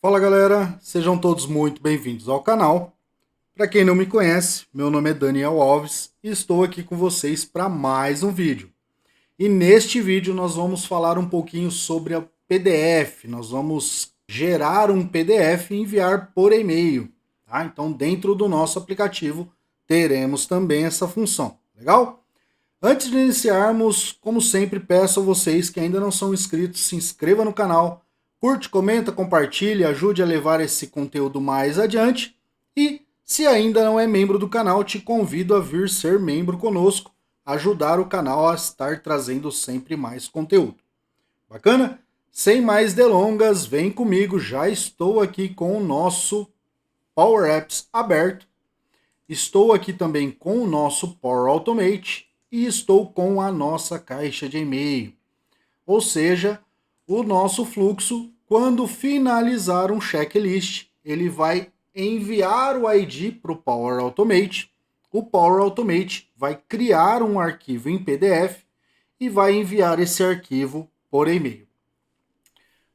Fala galera, sejam todos muito bem-vindos ao canal. Para quem não me conhece, meu nome é Daniel Alves e estou aqui com vocês para mais um vídeo. E neste vídeo nós vamos falar um pouquinho sobre a PDF. Nós vamos gerar um PDF e enviar por e-mail. Tá? Então dentro do nosso aplicativo teremos também essa função. Legal? Antes de iniciarmos, como sempre, peço a vocês que ainda não são inscritos, se inscreva no canal, curte, comenta, compartilhe, ajude a levar esse conteúdo mais adiante. E, se ainda não é membro do canal, te convido a vir ser membro conosco, ajudar o canal a estar trazendo sempre mais conteúdo. Bacana? Sem mais delongas, vem comigo, já estou aqui com o nosso Power Apps aberto. Estou aqui também com o nosso Power Automate e estou com a nossa caixa de e-mail. Ou seja, o nosso fluxo, quando finalizar um checklist, ele vai enviar o ID para o Power Automate. O Power Automate vai criar um arquivo em PDF e vai enviar esse arquivo por e-mail.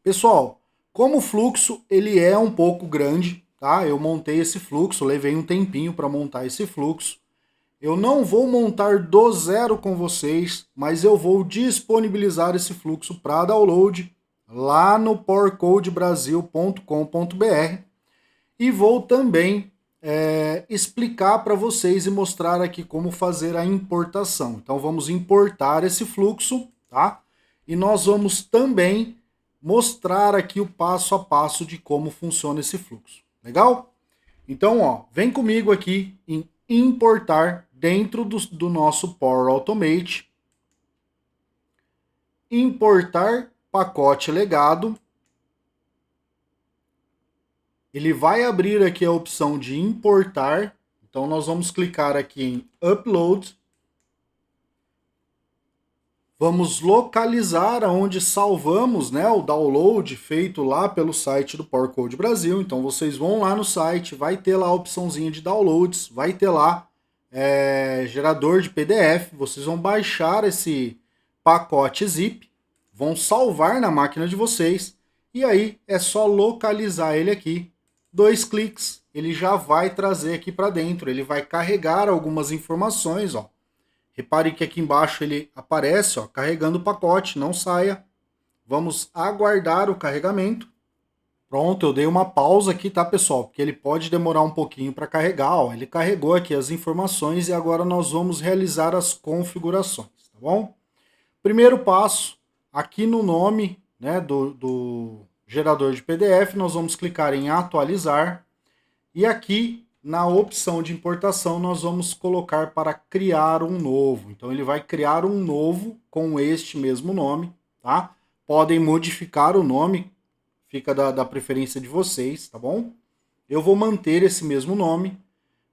Pessoal, como o fluxo ele é um pouco grande, tá? Eu montei esse fluxo, levei um tempinho para montar esse fluxo. Eu não vou montar do zero com vocês, mas eu vou disponibilizar esse fluxo para download lá no powercodebrasil.com.br e vou também explicar para vocês e mostrar aqui como fazer a importação. Então vamos importar esse fluxo, tá? E nós vamos também mostrar aqui o passo a passo de como funciona esse fluxo. Legal? Então, ó, vem comigo aqui em importar dentro do nosso Power Automate, importar pacote legado. Ele vai abrir aqui a opção de importar. Então nós vamos clicar aqui em Upload. Vamos localizar aonde salvamos, né, o download feito lá pelo site do Power Code Brasil. Então vocês vão lá no site, vai ter lá a opçãozinha de downloads, vai ter lá gerador de PDF. Vocês vão baixar esse pacote zip, vão salvar na máquina de vocês e aí é só localizar ele aqui. 2 cliques, ele já vai trazer aqui para dentro. Ele vai carregar algumas informações, ó. Repare que aqui embaixo ele aparece, ó, carregando o pacote, não saia. Vamos aguardar o carregamento. Pronto, eu dei uma pausa aqui, tá, pessoal? Porque ele pode demorar um pouquinho para carregar, ó. Ele carregou aqui as informações e agora nós vamos realizar as configurações, tá bom? Primeiro passo, aqui no nome, né, do gerador de PDF, nós vamos clicar em atualizar e aqui na opção de importação nós vamos colocar para criar um novo. Então ele vai criar um novo com este mesmo nome, tá? Podem modificar o nome, fica da preferência de vocês, tá bom? Eu vou manter esse mesmo nome,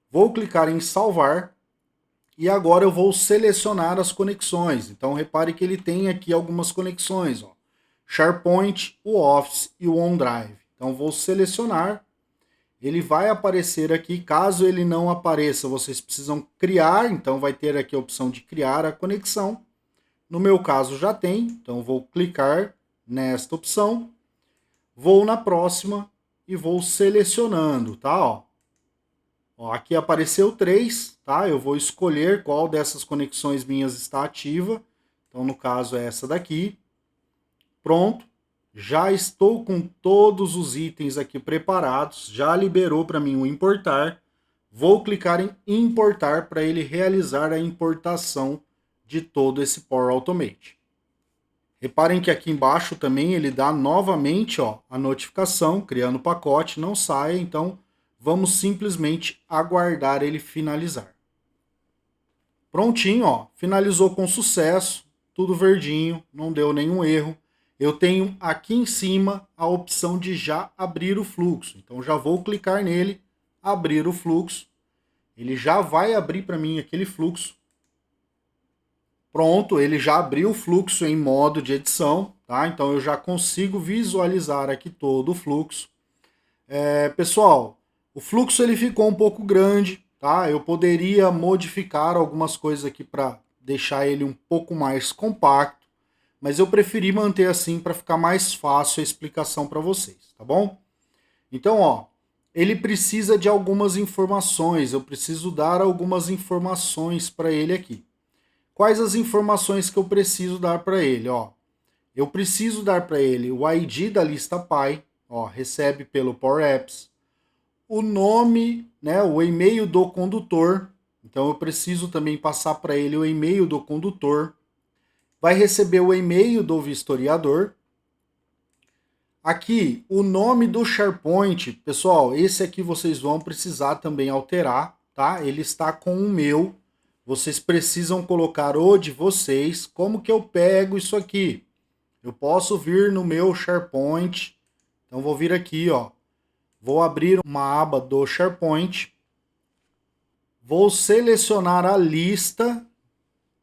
vou clicar em salvar e agora eu vou selecionar as conexões. Então repare que ele tem aqui algumas conexões, ó. SharePoint, o Office e o OneDrive. Então vou selecionar. Ele vai aparecer aqui, caso ele não apareça, vocês precisam criar, então vai ter aqui a opção de criar a conexão. No meu caso já tem, então vou clicar nesta opção, vou na próxima e vou selecionando, tá? Ó, aqui apareceu 3, tá? Eu vou escolher qual dessas conexões minhas está ativa, então no caso é essa daqui. Pronto. Já estou com todos os itens aqui preparados, já liberou para mim o importar. Vou clicar em importar para ele realizar a importação de todo esse Power Automate. Reparem que aqui embaixo também ele dá novamente, ó, a notificação, criando o pacote, não saia, então vamos simplesmente aguardar ele finalizar. Prontinho, ó, finalizou com sucesso, tudo verdinho, não deu nenhum erro. Eu tenho aqui em cima a opção de já abrir o fluxo. Então já vou clicar nele, abrir o fluxo. Ele já vai abrir para mim aquele fluxo. Pronto, ele já abriu o fluxo em modo de edição, tá? Então eu já consigo visualizar aqui todo o fluxo. Pessoal, o fluxo ele ficou um pouco grande, tá? Eu poderia modificar algumas coisas aqui para deixar ele um pouco mais compacto, mas eu preferi manter assim para ficar mais fácil a explicação para vocês, tá bom? Então, ó, ele precisa de algumas informações, eu preciso dar algumas informações para ele aqui. Quais as informações que eu preciso dar para ele? Ó, eu preciso dar para ele o ID da lista pai, ó, recebe pelo Power Apps, o nome, né, o e-mail do condutor. Então eu preciso também passar para ele o e-mail do condutor. Vai receber o e-mail do vistoriador. Aqui, o nome do SharePoint, pessoal, esse aqui vocês vão precisar também alterar, tá? Ele está com o meu. Vocês precisam colocar o de vocês. Como que eu pego isso aqui? Eu posso vir no meu SharePoint. Então vou vir aqui, ó. Vou abrir uma aba do SharePoint. Vou selecionar a lista,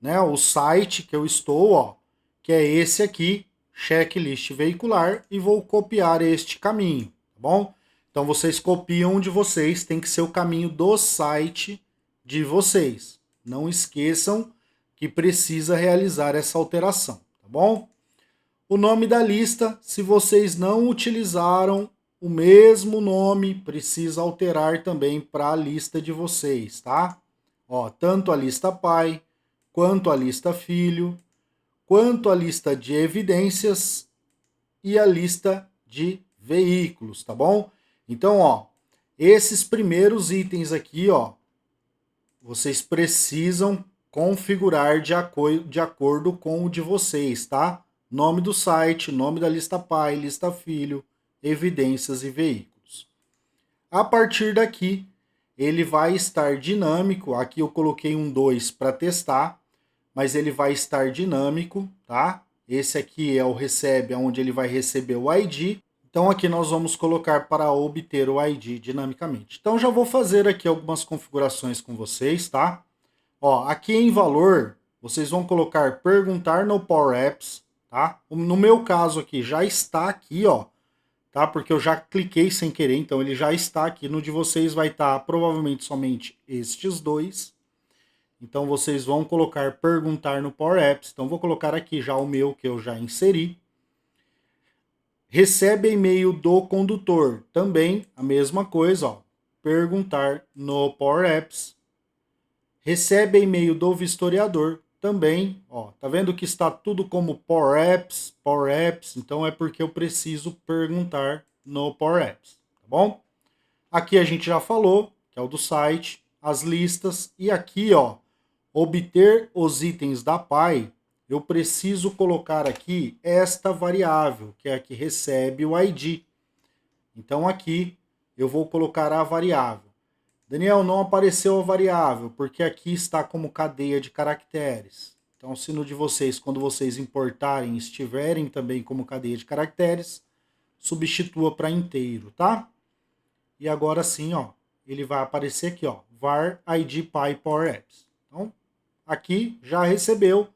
né, o site que eu estou, ó, que é esse aqui, checklist veicular, e vou copiar este caminho, tá bom? Então vocês copiam de vocês, tem que ser o caminho do site de vocês. Não esqueçam que precisa realizar essa alteração, tá bom? O nome da lista, se vocês não utilizaram o mesmo nome, precisa alterar também para a lista de vocês, tá? Ó, tanto a lista pai, quanto a lista filho, quanto a lista de evidências e a lista de veículos, tá bom? Então, ó, esses primeiros itens aqui, ó, vocês precisam configurar de acordo com o de vocês, tá? Nome do site, nome da lista pai, lista filho, evidências e veículos. A partir daqui, ele vai estar dinâmico. Aqui eu coloquei um 2 para testar, mas ele vai estar dinâmico, tá? Esse aqui é o recebe, onde ele vai receber o ID. Então aqui nós vamos colocar para obter o ID dinamicamente. Então já vou fazer aqui algumas configurações com vocês, tá? Ó, aqui em valor, vocês vão colocar perguntar no Power Apps, tá? No meu caso aqui, já está aqui, ó, tá? Porque eu já cliquei sem querer, então ele já está aqui. No de vocês vai estar provavelmente somente estes dois. Então vocês vão colocar perguntar no Power Apps. Então vou colocar aqui já o meu que eu já inseri. Recebe e-mail do condutor, também a mesma coisa, ó. Perguntar no Power Apps. Recebe e-mail do vistoriador, também, ó. Tá vendo que está tudo como Power Apps, então é porque eu preciso perguntar no Power Apps, tá bom? Aqui a gente já falou, que é o do site, as listas, e aqui, ó, obter os itens da PAI, eu preciso colocar aqui esta variável, que é a que recebe o ID. Então aqui eu vou colocar a variável. Daniel, não apareceu a variável, porque aqui está como cadeia de caracteres. Então, se no de vocês, quando vocês importarem, estiverem também como cadeia de caracteres, substitua para inteiro, tá? E agora sim, ó, ele vai aparecer aqui, ó, var id py power apps. Então, aqui já recebeu.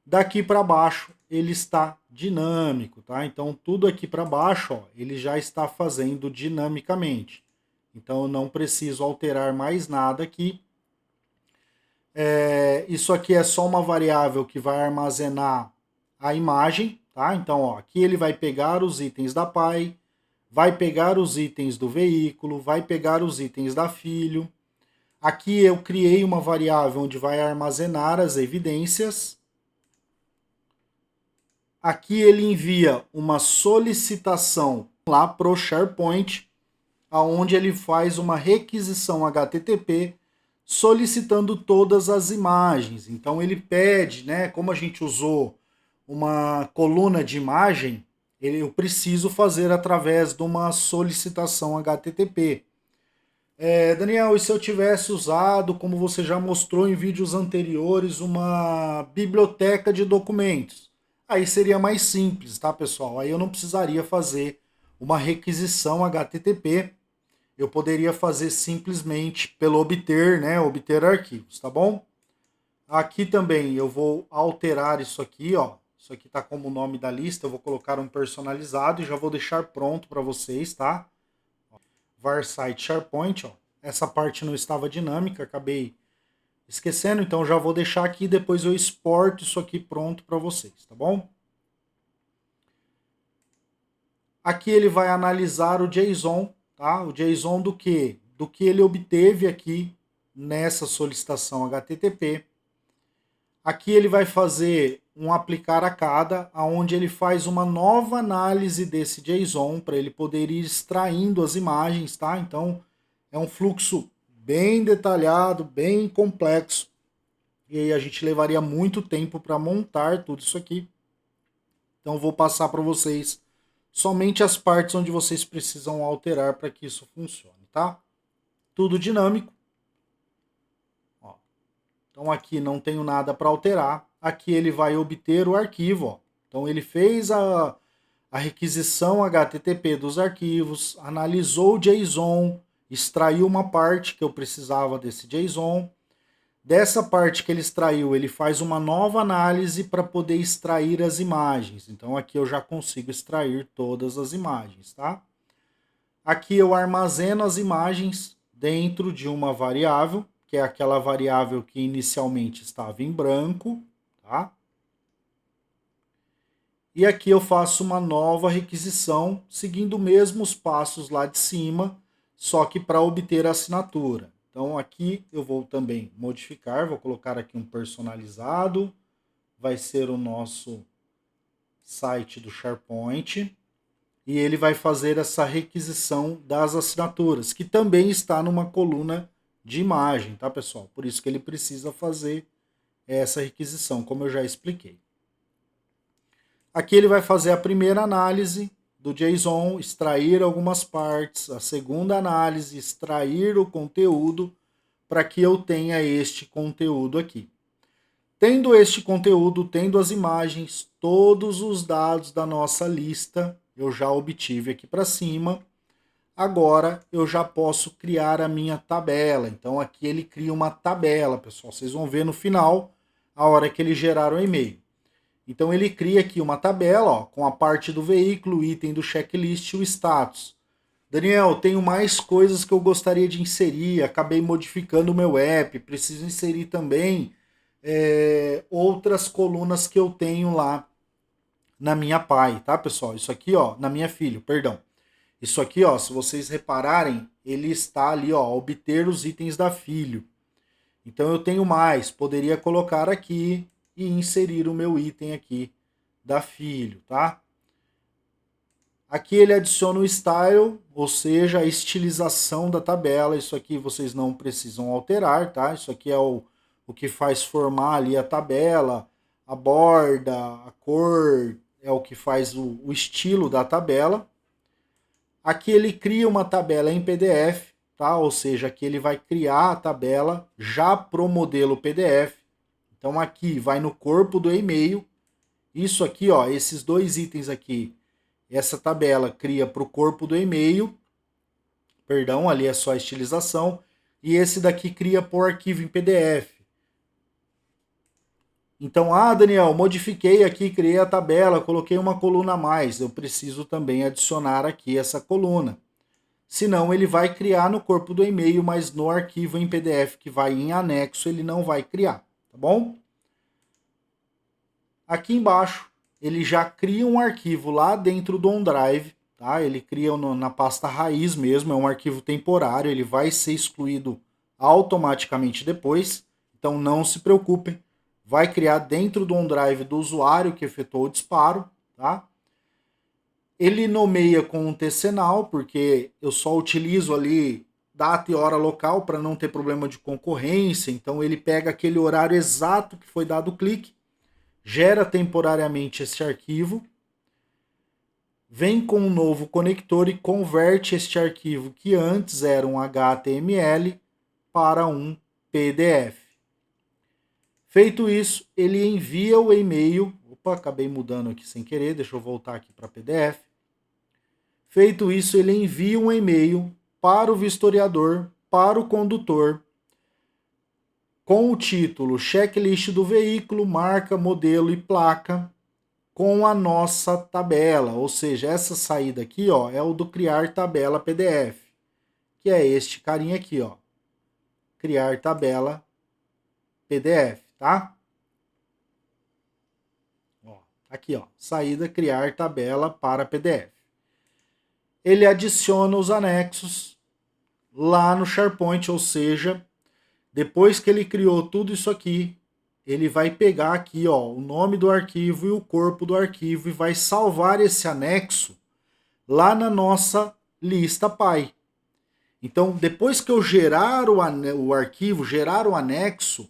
Daqui para baixo ele está dinâmico, tá? Então tudo aqui para baixo, ó, ele já está fazendo dinamicamente. Então eu não preciso alterar mais nada aqui. Isso aqui é só uma variável que vai armazenar a imagem, tá? Então, ó, aqui ele vai pegar os itens da pai, vai pegar os itens do veículo, vai pegar os itens da filho. Aqui eu criei uma variável onde vai armazenar as evidências. Aqui ele envia uma solicitação lá para o SharePoint, onde ele faz uma requisição HTTP solicitando todas as imagens. Então ele pede, né, como a gente usou uma coluna de imagem, eu preciso fazer através de uma solicitação HTTP. Daniel, e se eu tivesse usado, como você já mostrou em vídeos anteriores, uma biblioteca de documentos? Aí seria mais simples, tá, pessoal? Aí eu não precisaria fazer uma requisição HTTP. Eu poderia fazer simplesmente pelo obter, né? Obter arquivos, tá bom? Aqui também eu vou alterar isso aqui, ó. Isso aqui tá como o nome da lista. Eu vou colocar um personalizado e já vou deixar pronto para vocês, tá? Var site SharePoint, ó. Essa parte não estava dinâmica, acabei esquecendo, então já vou deixar aqui, depois eu exporto isso aqui pronto para vocês, tá bom? Aqui ele vai analisar o JSON, tá? O JSON do quê? Do que ele obteve aqui nessa solicitação HTTP. Aqui ele vai fazer um aplicar a cada, onde ele faz uma nova análise desse JSON para ele poder ir extraindo as imagens, tá? Então é um fluxo bem detalhado, bem complexo. E aí a gente levaria muito tempo para montar tudo isso aqui. Então eu vou passar para vocês somente as partes onde vocês precisam alterar para que isso funcione, tá? Tudo dinâmico. Ó. Então aqui não tenho nada para alterar. Aqui ele vai obter o arquivo. Ó. Então ele fez a requisição HTTP dos arquivos, analisou o JSON, extraiu uma parte que eu precisava desse JSON. Dessa parte que ele extraiu, ele faz uma nova análise para poder extrair as imagens. Então aqui eu já consigo extrair todas as imagens, tá? Aqui eu armazeno as imagens dentro de uma variável, que é aquela variável que inicialmente estava em branco, tá? E aqui eu faço uma nova requisição, seguindo mesmo os passos lá de cima, só que para obter a assinatura. Então aqui eu vou também modificar, vou colocar aqui um personalizado, vai ser o nosso site do SharePoint, e ele vai fazer essa requisição das assinaturas, que também está numa coluna de imagem, tá pessoal? Por isso que ele precisa fazer essa requisição, como eu já expliquei. Aqui ele vai fazer a primeira análise do JSON, extrair algumas partes, a segunda análise, extrair o conteúdo para que eu tenha este conteúdo aqui. Tendo este conteúdo, tendo as imagens, todos os dados da nossa lista eu já obtive aqui para cima. Agora eu já posso criar a minha tabela. Então aqui ele cria uma tabela, pessoal. Vocês vão ver no final, a hora que ele gerar o e-mail. Então ele cria aqui uma tabela, ó, com a parte do veículo, o item do checklist e o status. Daniel, tenho mais coisas que eu gostaria de inserir, acabei modificando o meu app, preciso inserir também outras colunas que eu tenho lá na minha pai, tá, pessoal? Isso aqui, ó, na minha filho, perdão. Isso aqui, ó, se vocês repararem, ele está ali, ó, obter os itens da filho. Então eu tenho mais, poderia colocar aqui e inserir o meu item aqui da filho, tá? Aqui ele adiciona o style, ou seja, a estilização da tabela. Isso aqui vocês não precisam alterar, tá? Isso aqui é o que faz formar ali a tabela, a borda, a cor, é o que faz o estilo da tabela. Aqui ele cria uma tabela em PDF, tá? Ou seja, aqui ele vai criar a tabela já pro modelo PDF. Então aqui vai no corpo do e-mail. Isso aqui, ó, esses dois itens aqui, essa tabela cria para o corpo do e-mail. Perdão, ali é só a estilização. E esse daqui cria por arquivo em PDF. Então, Daniel, modifiquei aqui, criei a tabela, coloquei uma coluna a mais. Eu preciso também adicionar aqui essa coluna. Senão ele vai criar no corpo do e-mail, mas no arquivo em PDF que vai em anexo ele não vai criar, tá bom? Aqui embaixo ele já cria um arquivo lá dentro do OneDrive, tá? Ele cria na pasta raiz mesmo, é um arquivo temporário, ele vai ser excluído automaticamente depois, então não se preocupem, vai criar dentro do OneDrive do usuário que efetuou o disparo, tá? Ele nomeia com um tcnal, porque eu só utilizo ali data e hora local para não ter problema de concorrência. Então ele pega aquele horário exato que foi dado o clique, gera temporariamente esse arquivo, vem com um novo conector e converte este arquivo que antes era um HTML para um PDF. Feito isso, ele envia o e-mail. Opa, acabei mudando aqui sem querer, deixa eu voltar aqui para PDF. Feito isso, ele envia um e-mail para o vistoriador, para o condutor, com o título checklist do veículo, marca, modelo e placa, com a nossa tabela. Ou seja, essa saída aqui, ó, é o do criar tabela PDF, que é este carinha aqui, ó, criar tabela PDF, tá? Ó, aqui, ó, saída criar tabela para PDF. ele adiciona os anexos lá no SharePoint, ou seja, depois que ele criou tudo isso aqui, ele vai pegar aqui, ó, o nome do arquivo e o corpo do arquivo e vai salvar esse anexo lá na nossa lista Py. Então, depois que eu gerar o arquivo, gerar o anexo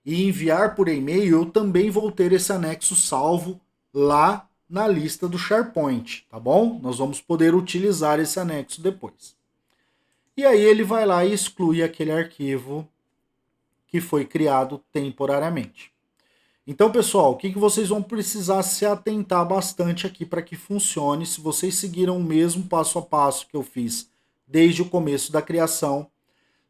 e enviar por e-mail, eu também vou ter esse anexo salvo lá na lista do SharePoint, tá bom? Nós vamos poder utilizar esse anexo depois. E aí ele vai lá e exclui aquele arquivo que foi criado temporariamente. Então, pessoal, o que vocês vão precisar se atentar bastante aqui para que funcione, se vocês seguiram o mesmo passo a passo que eu fiz desde o começo da criação,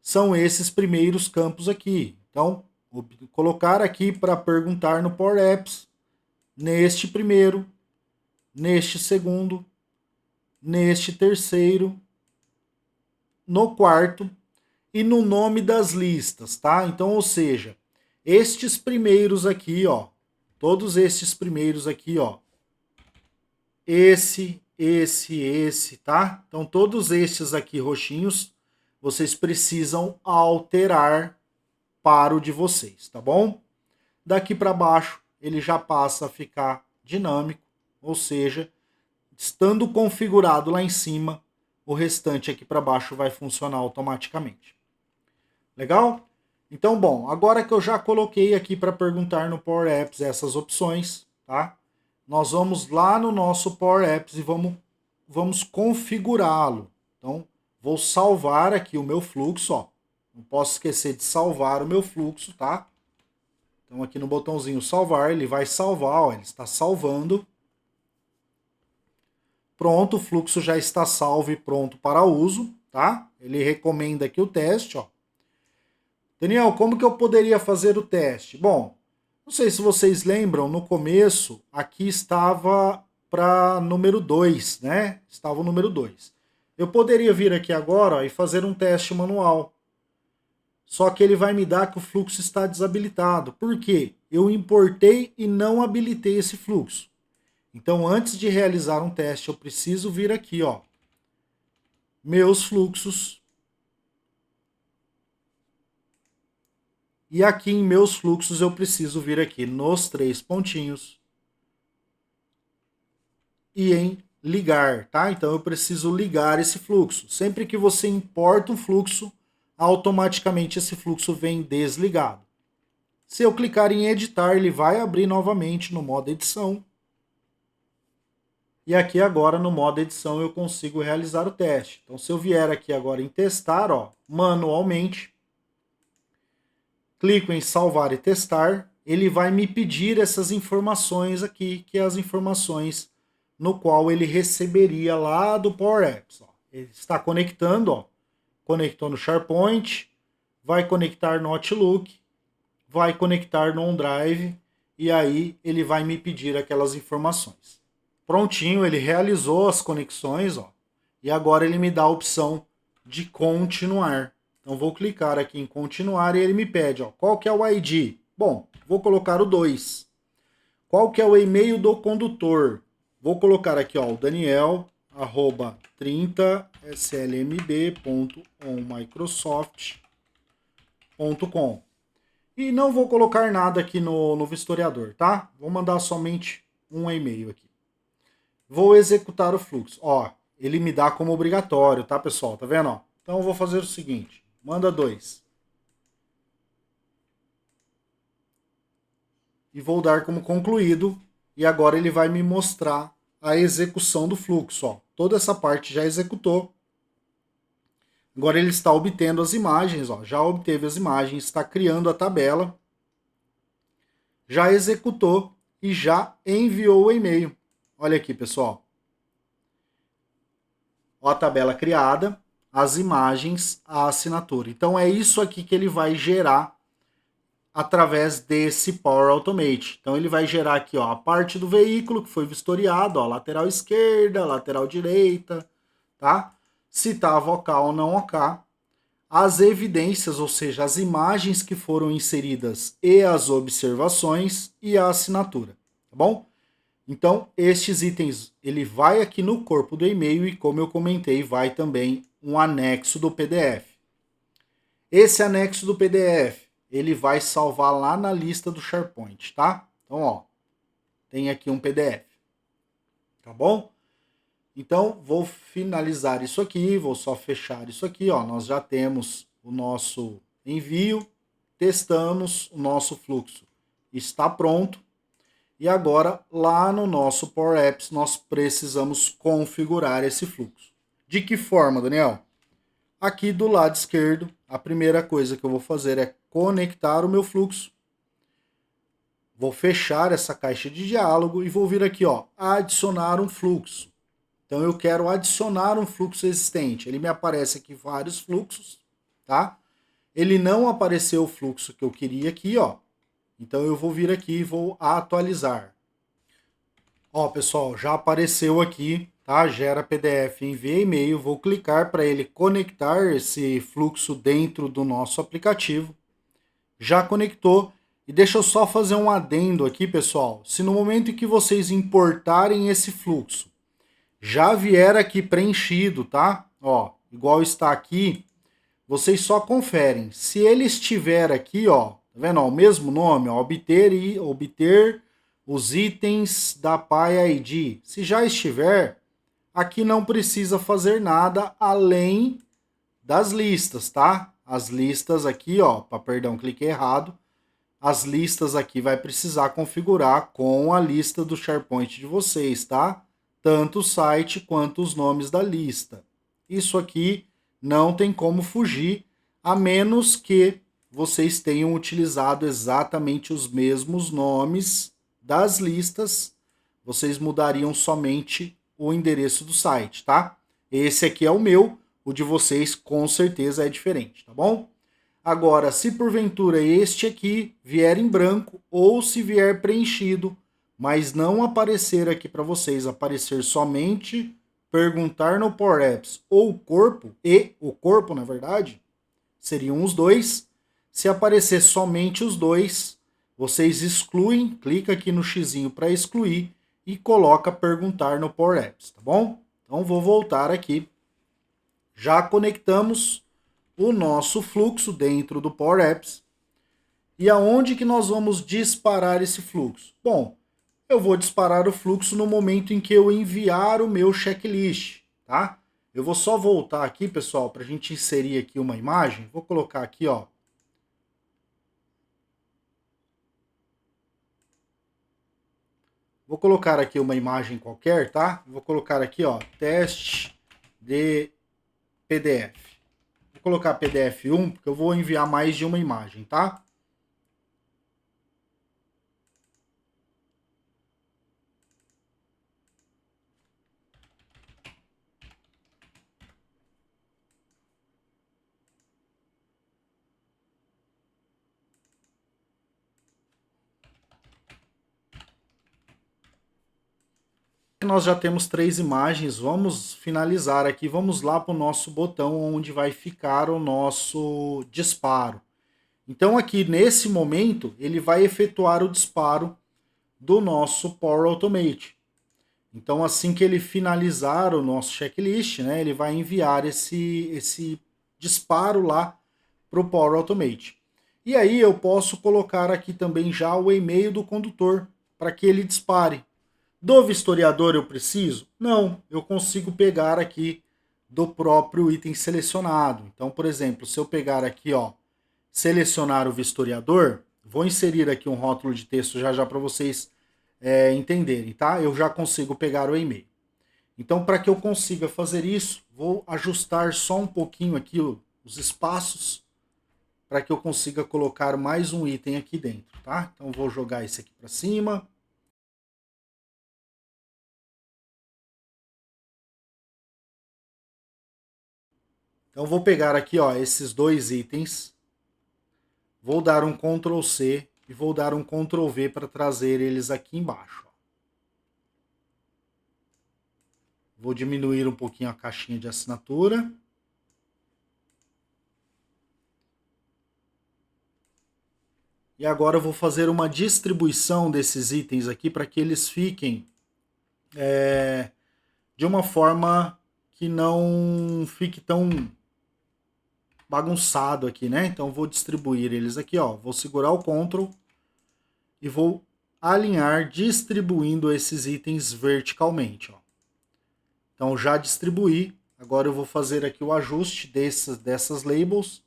são esses primeiros campos aqui. Então, vou colocar aqui para perguntar no Power Apps, neste primeiro, neste segundo, neste terceiro, no quarto e no nome das listas, tá? Então, ou seja, estes primeiros aqui, ó, todos estes primeiros aqui, ó, esse, tá? Então, todos estes aqui roxinhos, vocês precisam alterar para o de vocês, tá bom? Daqui para baixo, ele já passa a ficar dinâmico, ou seja, estando configurado lá em cima, o restante aqui para baixo vai funcionar automaticamente. Legal? Então, bom, agora que eu já coloquei aqui para perguntar no Power Apps essas opções, tá? Nós vamos lá no nosso Power Apps e vamos configurá-lo. Então, vou salvar aqui o meu fluxo, ó. Não posso esquecer de salvar o meu fluxo, tá? Então, aqui no botãozinho salvar, ele vai salvar, ó, ele está salvando. Pronto, o fluxo já está salvo e pronto para uso, tá? Ele recomenda aqui o teste, ó. Daniel, como que eu poderia fazer o teste? Bom, não sei se vocês lembram, no começo, aqui estava para número 2, né? Estava o número 2. Eu poderia vir aqui agora, ó, e fazer um teste manual. Só que ele vai me dar que o fluxo está desabilitado. Por quê? Eu importei e não habilitei esse fluxo. Então, antes de realizar um teste, eu preciso vir aqui, ó, meus fluxos. E aqui em meus fluxos eu preciso vir aqui nos 3 pontinhos e em ligar, tá? Então eu preciso ligar esse fluxo. Sempre que você importa um fluxo, automaticamente esse fluxo vem desligado. Se eu clicar em editar, ele vai abrir novamente no modo edição. E aqui agora no modo edição eu consigo realizar o teste. Então se eu vier aqui agora em testar, ó, manualmente, clico em salvar e testar, ele vai me pedir essas informações aqui, que é as informações no qual ele receberia lá do Power Apps. Ó. Ele está conectando, ó, conectou no SharePoint, vai conectar no Outlook, vai conectar no OneDrive e aí ele vai me pedir aquelas informações. Prontinho, ele realizou as conexões, ó, e agora ele me dá a opção de continuar. Então vou clicar aqui em continuar e ele me pede, ó, qual que é o ID? Bom, vou colocar o 2. Qual que é o e-mail do condutor? Vou colocar aqui, ó, o daniel@30slmb.onmicrosoft.com. E não vou colocar nada aqui no vistoriador, tá? Vou mandar somente um e-mail aqui. Vou executar o fluxo. Ó, ele me dá como obrigatório, tá, pessoal? Tá vendo? Ó? Então eu vou fazer o seguinte. Manda 2. E vou dar como concluído. E agora ele vai me mostrar a execução do fluxo. Ó. Toda essa parte já executou. Agora ele está obtendo as imagens. Ó. Já obteve as imagens, está criando a tabela. Já executou e já enviou o e-mail. Olha aqui, pessoal. Ó, a tabela criada, as imagens, a assinatura. Então é isso aqui que ele vai gerar através desse Power Automate. Então ele vai gerar aqui, ó, a parte do veículo que foi vistoriado, ó, lateral esquerda, lateral direita, tá? Se tá vocal ou não OK. As evidências, ou seja, as imagens que foram inseridas e as observações e a assinatura, tá bom? Então, estes itens, ele vai aqui no corpo do e-mail e, como eu comentei, vai também um anexo do PDF. Esse anexo do PDF, ele vai salvar lá na lista do SharePoint, tá? Então, ó, tem aqui um PDF, tá bom? Então, vou finalizar isso aqui, vou só fechar isso aqui, ó. Nós já temos o nosso envio, testamos o nosso fluxo. Está pronto. E agora, lá no nosso Power Apps, nós precisamos configurar esse fluxo. De que forma, Daniel? Aqui do lado esquerdo, a primeira coisa que eu vou fazer é conectar o meu fluxo. Vou fechar essa caixa de diálogo e vou vir aqui, ó, adicionar um fluxo. Então eu quero adicionar um fluxo existente. Ele me aparece aqui vários fluxos, tá? Ele não apareceu o fluxo que eu queria aqui, ó. Então eu vou vir aqui e vou atualizar. Ó, pessoal, já apareceu aqui, tá? Gera PDF, envia e-mail. Vou clicar para ele conectar esse fluxo dentro do nosso aplicativo. Já conectou. E deixa eu só fazer um adendo aqui, pessoal. Se no momento em que vocês importarem esse fluxo, já vier aqui preenchido, tá? Ó, igual está aqui, vocês só conferem. Se ele estiver aqui, ó, tá vendo? Ó, o mesmo nome, ó, obter os itens da PyID. Se já estiver, aqui não precisa fazer nada além das listas, tá? As listas aqui, ó, perdão, cliquei errado. As listas aqui vai precisar configurar com a lista do SharePoint de vocês, tá? Tanto o site quanto os nomes da lista. Isso aqui não tem como fugir, a menos que vocês tenham utilizado exatamente os mesmos nomes das listas. Vocês mudariam somente o endereço do site, tá? Esse aqui é o meu, o de vocês com certeza é diferente, tá bom? Agora, se porventura este aqui vier em branco ou se vier preenchido, mas não aparecer aqui para vocês, aparecer somente perguntar no Power Apps ou o corpo, na verdade, seriam os dois. Se aparecer somente os dois, vocês excluem, clica aqui no xizinho para excluir e coloca perguntar no Power Apps, tá bom? Então vou voltar aqui. Já conectamos o nosso fluxo dentro do Power Apps. E aonde que nós vamos disparar esse fluxo? Bom, eu vou disparar o fluxo no momento em que eu enviar o meu checklist, tá? Eu vou só voltar aqui, pessoal, para a gente inserir aqui uma imagem. Vou colocar aqui, ó. Vou colocar aqui uma imagem qualquer, tá? Vou colocar aqui, ó, teste de PDF. Vou colocar PDF1, porque eu vou enviar mais de uma imagem, tá? Nós já temos 3 imagens, vamos finalizar aqui, vamos lá para o nosso botão onde vai ficar o nosso disparo. Então aqui nesse momento ele vai efetuar o disparo do nosso Power Automate. Então assim que ele finalizar o nosso checklist, né, ele vai enviar esse disparo lá para o Power Automate. E aí eu posso colocar aqui também já o e-mail do condutor para que ele dispare. Do vistoriador eu preciso? Não, eu consigo pegar aqui do próprio item selecionado. Então, por exemplo, se eu pegar aqui, ó, selecionar o vistoriador, vou inserir aqui um rótulo de texto já já para vocês entenderem, tá? Eu já consigo pegar o e-mail. Então, para que eu consiga fazer isso, vou ajustar só um pouquinho aqui os espaços para que eu consiga colocar mais um item aqui dentro, tá? Então, vou jogar esse aqui para cima. Então vou pegar aqui, ó, esses dois itens, vou dar um Ctrl C e vou dar um Ctrl V para trazer eles aqui embaixo. Ó. Vou diminuir um pouquinho a caixinha de assinatura. E agora eu vou fazer uma distribuição desses itens aqui para que eles fiquem de uma forma que não fique tão bagunçado aqui, né? Então vou distribuir eles aqui, ó. Vou segurar o Ctrl e vou alinhar distribuindo esses itens verticalmente, ó. Então já distribuí. Agora eu vou fazer aqui o ajuste dessas labels.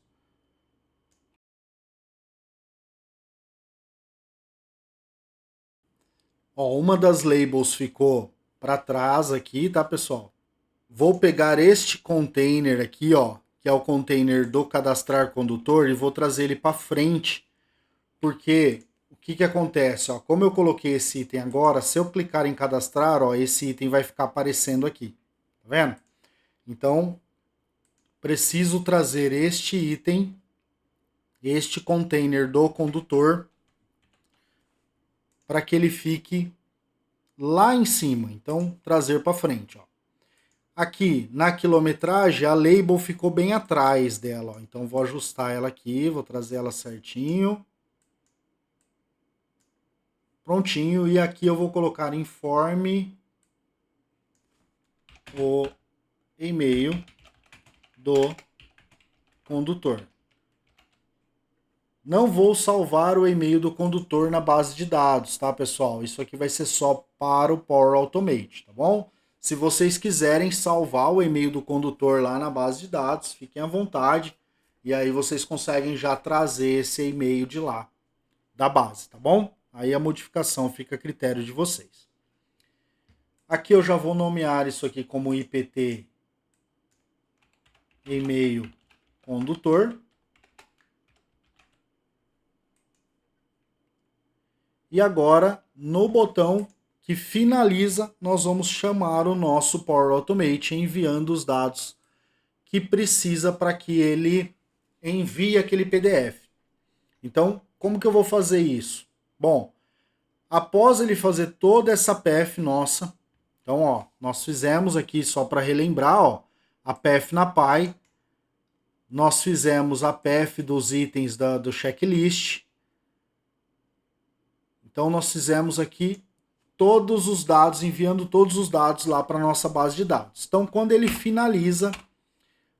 Ó, uma das labels ficou para trás aqui, tá, pessoal? Vou pegar este container aqui, ó, que é o container do cadastrar condutor, e vou trazer ele para frente, porque o que que acontece, ó? Como eu coloquei esse item agora, se eu clicar em cadastrar, ó, esse item vai ficar aparecendo aqui, tá vendo? Então, preciso trazer este item, este container do condutor, para que ele fique lá em cima. Então, trazer para frente, ó. Aqui, na quilometragem, a label ficou bem atrás dela, ó. Então, vou ajustar ela aqui, vou trazer ela certinho. Prontinho. E aqui eu vou colocar informe o e-mail do condutor. Não vou salvar o e-mail do condutor na base de dados, tá, pessoal? Isso aqui vai ser só para o Power Automate, tá bom? Se vocês quiserem salvar o e-mail do condutor lá na base de dados, fiquem à vontade. E aí vocês conseguem já trazer esse e-mail de lá, da base, tá bom? Aí a modificação fica a critério de vocês. Aqui eu já vou nomear isso aqui como IPT e-mail condutor. E agora, no botão que finaliza, nós vamos chamar o nosso Power Automate enviando os dados que precisa para que ele envie aquele PDF. Então, como que eu vou fazer isso? Bom, após ele fazer toda essa PF nossa, então, ó, nós fizemos aqui só para relembrar, ó, a PF na PY, nós fizemos a PF dos itens do checklist. Então, nós fizemos aqui todos os dados, enviando todos os dados lá para a nossa base de dados. Então, quando ele finaliza,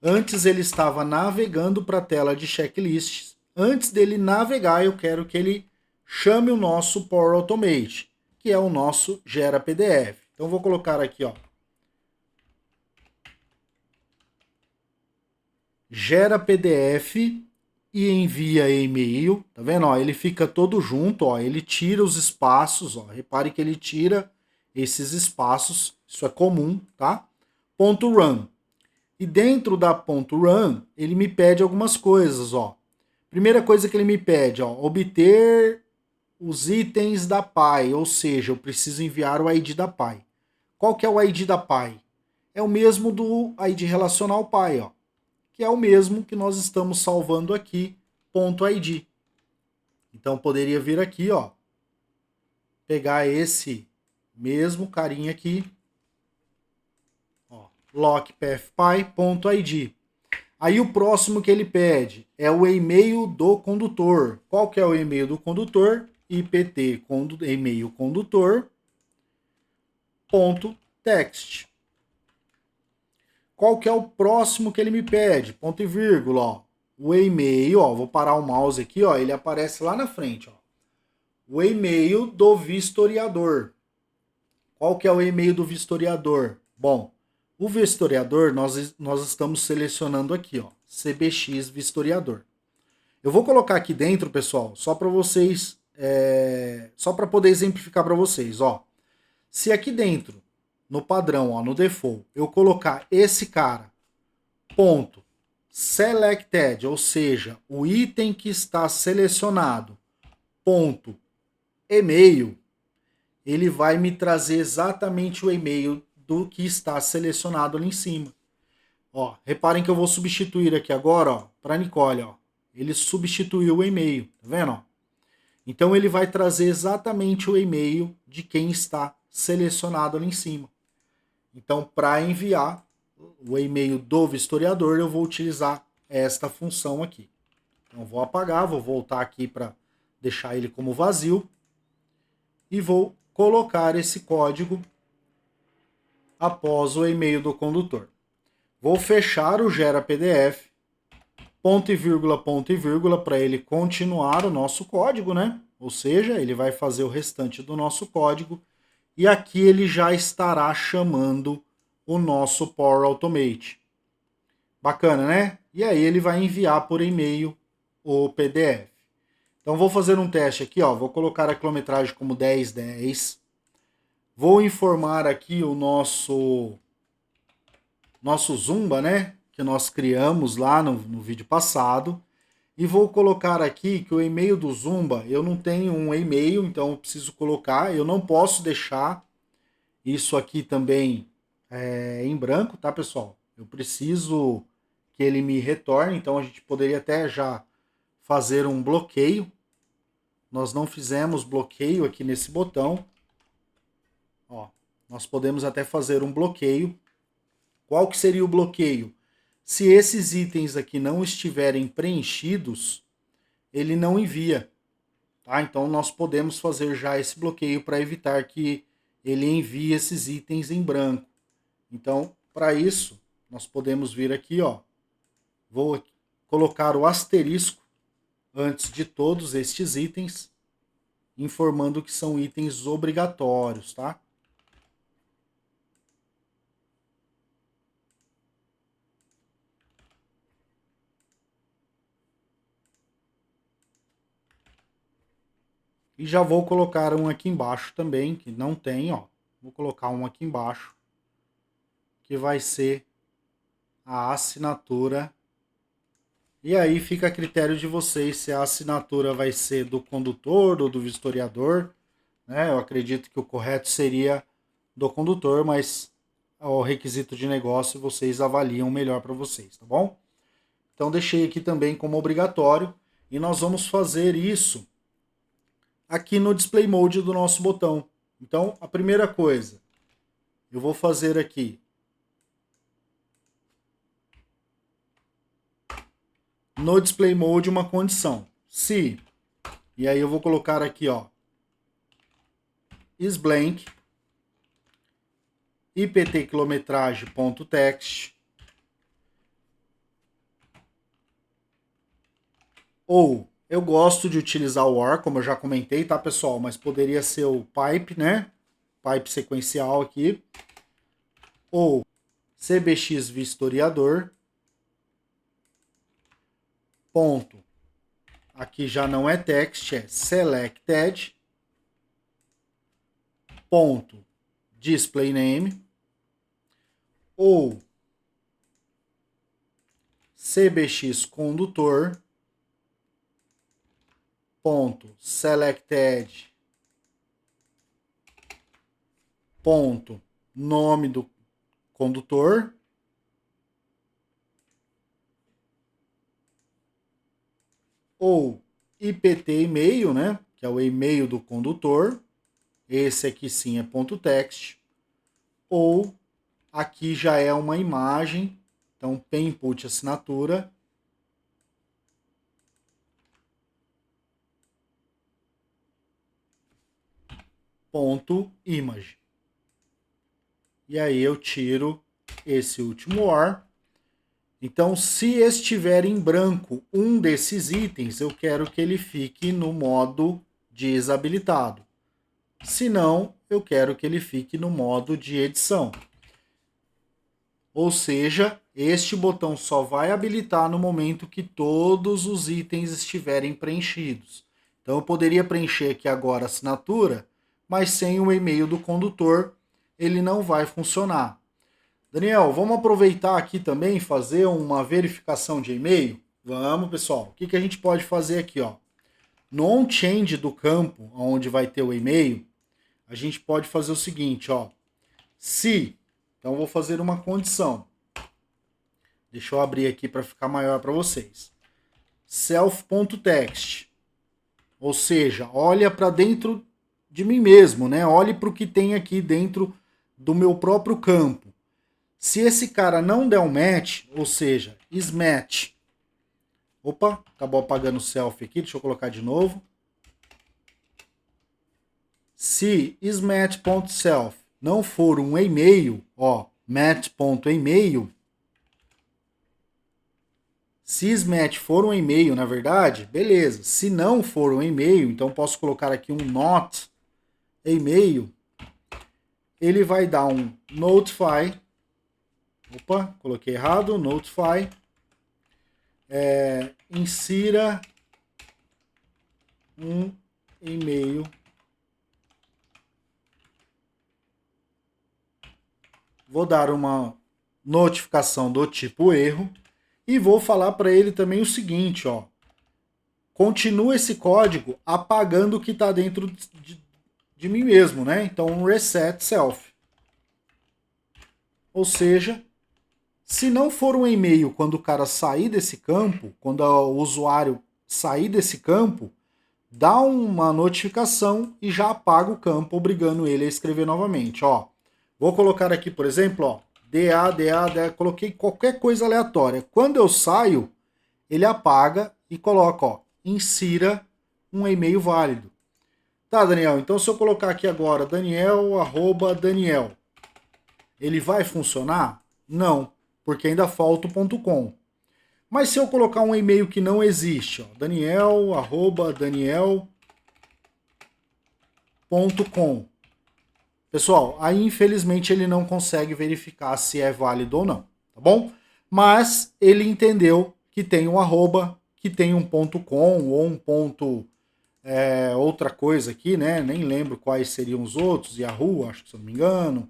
antes ele estava navegando para a tela de checklists. Antes dele navegar, eu quero que ele chame o nosso Power Automate, que é o nosso gera PDF. Então, vou colocar aqui, ó, gera PDF e envia e-mail, tá vendo? Ó, ele fica todo junto, ó, ele tira os espaços, ó, repare que ele tira esses espaços, isso é comum, tá? Ponto .run. E dentro da ponto .run, ele me pede algumas coisas, ó. Primeira coisa que ele me pede, ó, obter os itens da PY, ou seja, eu preciso enviar o ID da PY. Qual que é o ID da PY? É o mesmo do ID relacional PY, ó, que é o mesmo que nós estamos salvando aqui, .id. Então poderia vir aqui, ó, pegar esse mesmo carinha aqui, ó, lockpathpy.id. Aí o próximo que ele pede é o e-mail do condutor. Qual que é o e-mail do condutor? IPT e-mail condutor .text. Qual que é o próximo que ele me pede? Ponto e vírgula, ó. O e-mail, ó, vou parar o mouse aqui, ó, ele aparece lá na frente, ó. O e-mail do vistoriador. Qual que é o e-mail do vistoriador? Bom, o vistoriador nós estamos selecionando aqui, ó, CBX vistoriador. Eu vou colocar aqui dentro, pessoal, só para vocês, só para poder exemplificar para vocês, ó. Se aqui dentro, no padrão, ó, no default, eu colocar esse cara, ponto, selected, ou seja, o item que está selecionado, ponto, e-mail, ele vai me trazer exatamente o e-mail do que está selecionado ali em cima. Ó, reparem que eu vou substituir aqui agora, ó, para Nicole, ó. Ele substituiu o e-mail, tá vendo? Ó? Então ele vai trazer exatamente o e-mail de quem está selecionado ali em cima. Então, para enviar o e-mail do vistoriador, eu vou utilizar esta função aqui. Então, vou apagar, vou voltar aqui para deixar ele como vazio e vou colocar esse código após o e-mail do condutor. Vou fechar o gera PDF, ponto e vírgula, para ele continuar o nosso código, né? Ou seja, ele vai fazer o restante do nosso código e aqui ele já estará chamando o nosso Power Automate. Bacana, né? E aí ele vai enviar por e-mail o PDF. Então vou fazer um teste aqui, ó. Vou colocar a quilometragem como 1010. Vou informar aqui o nosso Zumba, né? Que nós criamos lá no vídeo passado. E vou colocar aqui que o e-mail do Zumba, eu não tenho um e-mail, então eu preciso colocar. Eu não posso deixar isso aqui também em branco, tá, pessoal? Eu preciso que ele me retorne, então a gente poderia até já fazer um bloqueio. Nós não fizemos bloqueio aqui nesse botão. Ó, nós podemos até fazer um bloqueio. Qual que seria o bloqueio? Se esses itens aqui não estiverem preenchidos, ele não envia. Tá? Então nós podemos fazer já esse bloqueio para evitar que ele envie esses itens em branco. Então, para isso, nós podemos vir aqui, ó. Vou colocar o asterisco antes de todos estes itens, informando que são itens obrigatórios, tá? E já vou colocar um aqui embaixo também, que não tem, ó. Vou colocar um aqui embaixo, que vai ser a assinatura. E aí fica a critério de vocês se a assinatura vai ser do condutor ou do vistoriador, né? Eu acredito que o correto seria do condutor, mas o requisito de negócio vocês avaliam melhor para vocês, tá bom? Então deixei aqui também como obrigatório e nós vamos fazer isso aqui no display mode do nosso botão. Então a primeira coisa, eu vou fazer aqui no display mode uma condição. Se, e aí eu vou colocar aqui, ó, isBlank iptquilometragem.text ou eu gosto de utilizar o OR, como eu já comentei, tá, pessoal? Mas poderia ser o pipe, né? Pipe sequencial aqui. Ou cbx vistoriador. Ponto. Aqui já não é text, é selected. Ponto. Display name. Ou cbx condutor. Ponto. Selected. Ponto. Nome do condutor. Ou IPT e-mail, né? Que é o e-mail do condutor. Esse aqui sim é ponto .text. Ou aqui já é uma imagem. Então, input assinatura. Ponto image. E aí eu tiro esse último OR. Então, se estiver em branco um desses itens, eu quero que ele fique no modo desabilitado. Se não, eu quero que ele fique no modo de edição. Ou seja, este botão só vai habilitar no momento que todos os itens estiverem preenchidos. Então eu poderia preencher aqui agora a assinatura, mas sem o e-mail do condutor ele não vai funcionar. Daniel, vamos aproveitar aqui também e fazer uma verificação de e-mail? Vamos, pessoal. O que a gente pode fazer aqui, ó? No onChange do campo, onde vai ter o e-mail, a gente pode fazer o seguinte, ó. Se, então eu vou fazer uma condição. Deixa eu abrir aqui para ficar maior para vocês. Self.text. Ou seja, olha para dentro de mim mesmo, né? Olhe para o que tem aqui dentro do meu próprio campo. Se esse cara não der um match, ou seja, isMatch. Opa, acabou apagando o self aqui, deixa eu colocar de novo. Se isMatch.self não for um e-mail, ó, match.email, se SMAT for um e-mail, na verdade, beleza. Se não for um e-mail, então posso colocar aqui um not e-mail. Ele vai dar um notify. Opa, coloquei errado. Notify. Insira um e-mail vou dar uma notificação do tipo erro e vou falar para ele também o seguinte, ó, continua esse código apagando o que está dentro de mim mesmo, né? Então reset self. Ou seja, se não for um e-mail quando o cara sair desse campo, quando o usuário sair desse campo, dá uma notificação e já apaga o campo, obrigando ele a escrever novamente. Ó, vou colocar aqui, por exemplo, ó, DA, coloquei qualquer coisa aleatória. Quando eu saio, ele apaga e coloca, ó, insira um e-mail válido. Tá, Daniel, então se eu colocar aqui agora Daniel, ele vai funcionar? Não, porque ainda falta o .com. Mas se eu colocar um e-mail que não existe, ó, daniel@daniel.com. Pessoal, aí infelizmente ele não consegue verificar se é válido ou não, tá bom? Mas ele entendeu que tem um arroba, que tem um .com ou um ponto outra coisa aqui, né? Nem lembro quais seriam os outros, Yahoo, acho que se eu não me engano.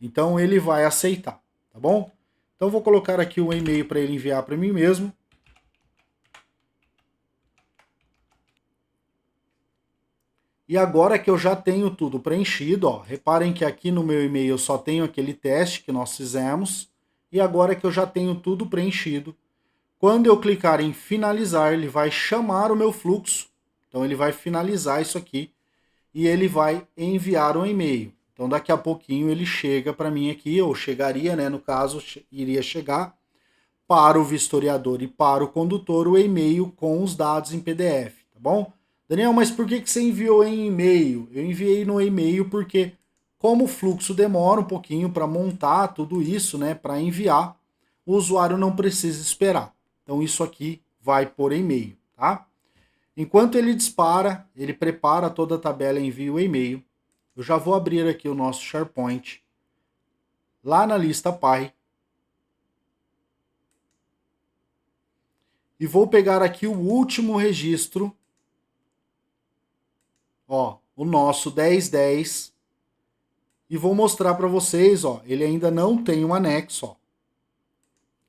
Então ele vai aceitar, tá bom? Então vou colocar aqui o e-mail para ele enviar para mim mesmo. E agora que eu já tenho tudo preenchido, ó, reparem que aqui no meu e-mail eu só tenho aquele teste que nós fizemos. E agora que eu já tenho tudo preenchido, quando eu clicar em finalizar, ele vai chamar o meu fluxo. Então ele vai finalizar isso aqui e ele vai enviar um e-mail. Então daqui a pouquinho ele chega para mim aqui, ou chegaria, né, no caso, iria chegar para o vistoriador e para o condutor o e-mail com os dados em PDF, tá bom? Daniel, mas por que você enviou em e-mail? Eu enviei no e-mail porque, como o fluxo demora um pouquinho para montar tudo isso, né, para enviar, o usuário não precisa esperar. Então isso aqui vai por e-mail, tá? Enquanto ele dispara, ele prepara toda a tabela e envia o e-mail. Eu já vou abrir aqui o nosso SharePoint, lá na lista Pai, e vou pegar aqui o último registro, ó, o nosso 1010, e vou mostrar para vocês, ó, ele ainda não tem um anexo, ó,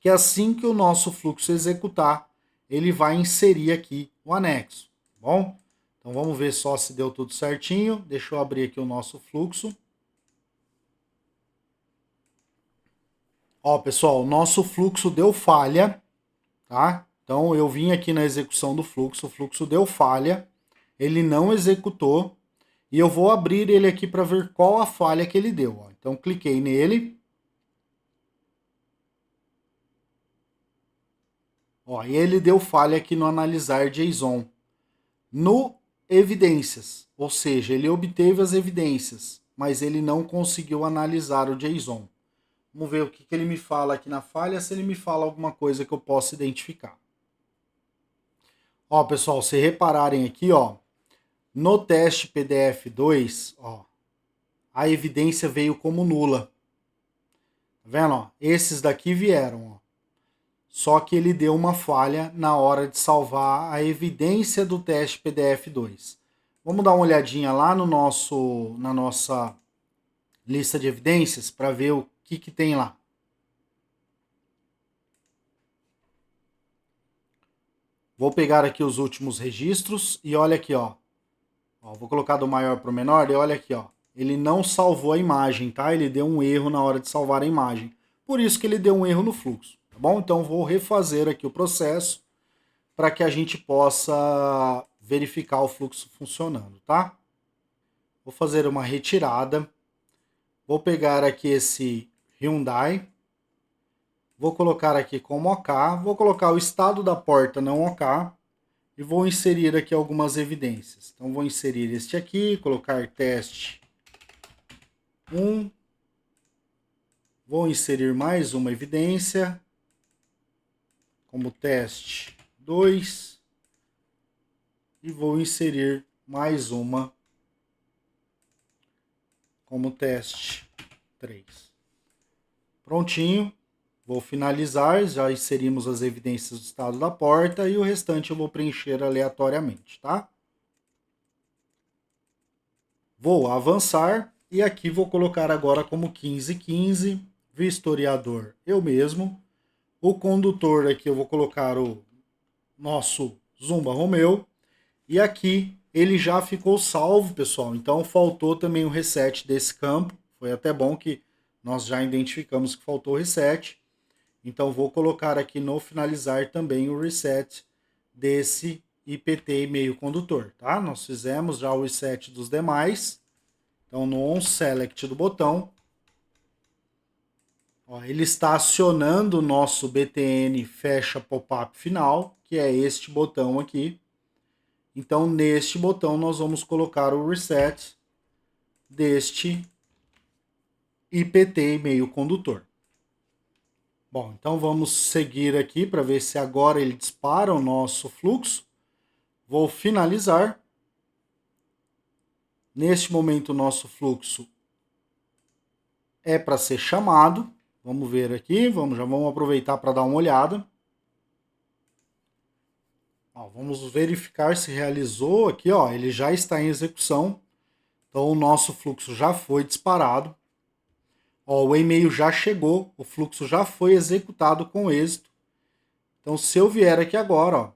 que assim que o nosso fluxo executar, ele vai inserir aqui o anexo, tá bom? Então vamos ver só se deu tudo certinho. Deixa eu abrir aqui o nosso fluxo. Ó, pessoal, o nosso fluxo deu falha, tá? Então eu vim aqui na execução do fluxo, o fluxo deu falha, ele não executou, e eu vou abrir ele aqui para ver qual a falha que ele deu. Ó. Então cliquei nele. Ó, e ele deu falha aqui no analisar JSON. No evidências, ou seja, ele obteve as evidências, mas ele não conseguiu analisar o JSON. Vamos ver o que ele me fala aqui na falha, se ele me fala alguma coisa que eu possa identificar. Ó, pessoal, se repararem aqui, ó, no teste PDF2, ó, a evidência veio como nula. Tá vendo? Ó? Esses daqui vieram, ó. Só que ele deu uma falha na hora de salvar a evidência do teste PDF2. Vamos dar uma olhadinha lá no na nossa lista de evidências para ver o que tem lá. Vou pegar aqui os últimos registros e olha aqui, ó. Vou colocar do maior para o menor e olha aqui, ó. Ele não salvou a imagem, tá? Ele deu um erro na hora de salvar a imagem. Por isso que ele deu um erro no fluxo, tá bom? Então vou refazer aqui o processo para que a gente possa verificar o fluxo funcionando, tá? Vou fazer uma retirada. Vou pegar aqui esse Hyundai. Vou colocar aqui como OK. Vou colocar o estado da porta não OK. E vou inserir aqui algumas evidências. Então vou inserir este aqui, colocar teste 1, Vou inserir mais uma evidência, como teste 2, e vou inserir mais uma como teste 3. Prontinho, vou finalizar, já inserimos as evidências do estado da porta e o restante eu vou preencher aleatoriamente, tá? Vou avançar e aqui vou colocar agora como 1515, vistoriador eu mesmo. O condutor aqui eu vou colocar o nosso Zumba Romeo. E aqui ele já ficou salvo, pessoal. Então faltou também o reset desse campo. Foi até bom que nós já identificamos que faltou o reset. Então vou colocar aqui no finalizar também o reset desse IPT e-mail condutor, tá? Nós fizemos já o reset dos demais. Então no onSelect do botão, ó, ele está acionando o nosso BTN fecha pop-up final, que é este botão aqui. Então neste botão nós vamos colocar o reset deste IPT e-mail condutor. Bom, então vamos seguir aqui para ver se agora ele dispara o nosso fluxo. Vou finalizar. Neste momento o nosso fluxo é para ser chamado. Vamos ver aqui, já vamos aproveitar para dar uma olhada. Ó, vamos verificar se realizou aqui, ó, ele já está em execução. Então o nosso fluxo já foi disparado. Ó, o e-mail já chegou, o fluxo já foi executado com êxito. Então se eu vier aqui agora, ó,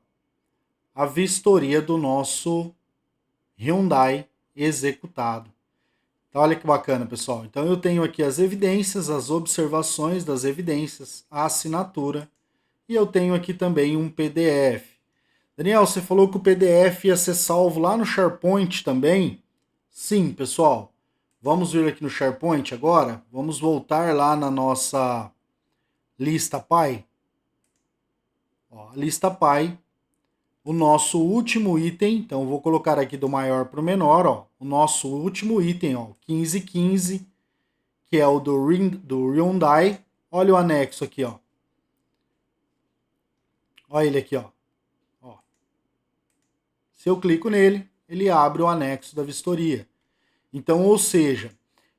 a vistoria do nosso Hyundai executado. Então, olha que bacana, pessoal. Então, eu tenho aqui as evidências, as observações das evidências, a assinatura, e eu tenho aqui também um PDF. Daniel, você falou que o PDF ia ser salvo lá no SharePoint também? Sim, pessoal. Vamos vir aqui no SharePoint agora. Vamos voltar lá na nossa lista Pai. Ó, a lista Pai. O nosso último item, então eu vou colocar aqui do maior para o menor, ó, o nosso último item, ó, 1515, que é o do Hyundai. Olha o anexo aqui, ó. Olha ele aqui, ó. Se eu clico nele, ele abre o anexo da vistoria. Então, ou seja,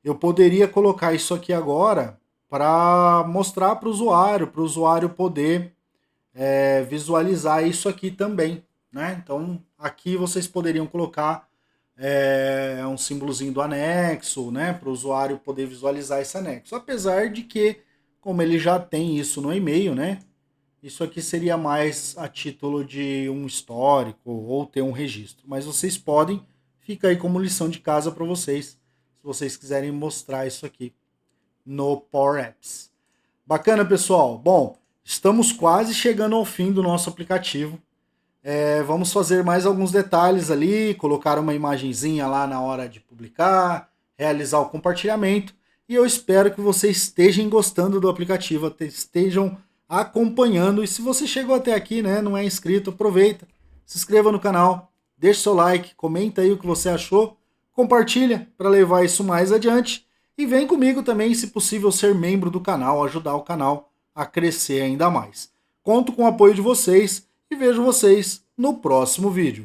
eu poderia colocar isso aqui agora para mostrar para o usuário poder visualizar isso aqui também, né? Então aqui vocês poderiam colocar um símbolozinho do anexo, né? Para o usuário poder visualizar esse anexo. Apesar de que, como ele já tem isso no e-mail, né? Isso aqui seria mais a título de um histórico ou ter um registro. Mas vocês podem, fica aí como lição de casa para vocês, se vocês quiserem mostrar isso aqui no Power Apps. Bacana, pessoal? Bom, estamos quase chegando ao fim do nosso aplicativo. Vamos fazer mais alguns detalhes ali, colocar uma imagenzinha lá na hora de publicar, realizar o compartilhamento. E eu espero que vocês estejam gostando do aplicativo, estejam acompanhando. E se você chegou até aqui, né, não é inscrito, aproveita, se inscreva no canal, deixe seu like, comenta aí o que você achou, compartilha para levar isso mais adiante. E vem comigo também, se possível, ser membro do canal, ajudar o canal a crescer ainda mais. Conto com o apoio de vocês e vejo vocês no próximo vídeo.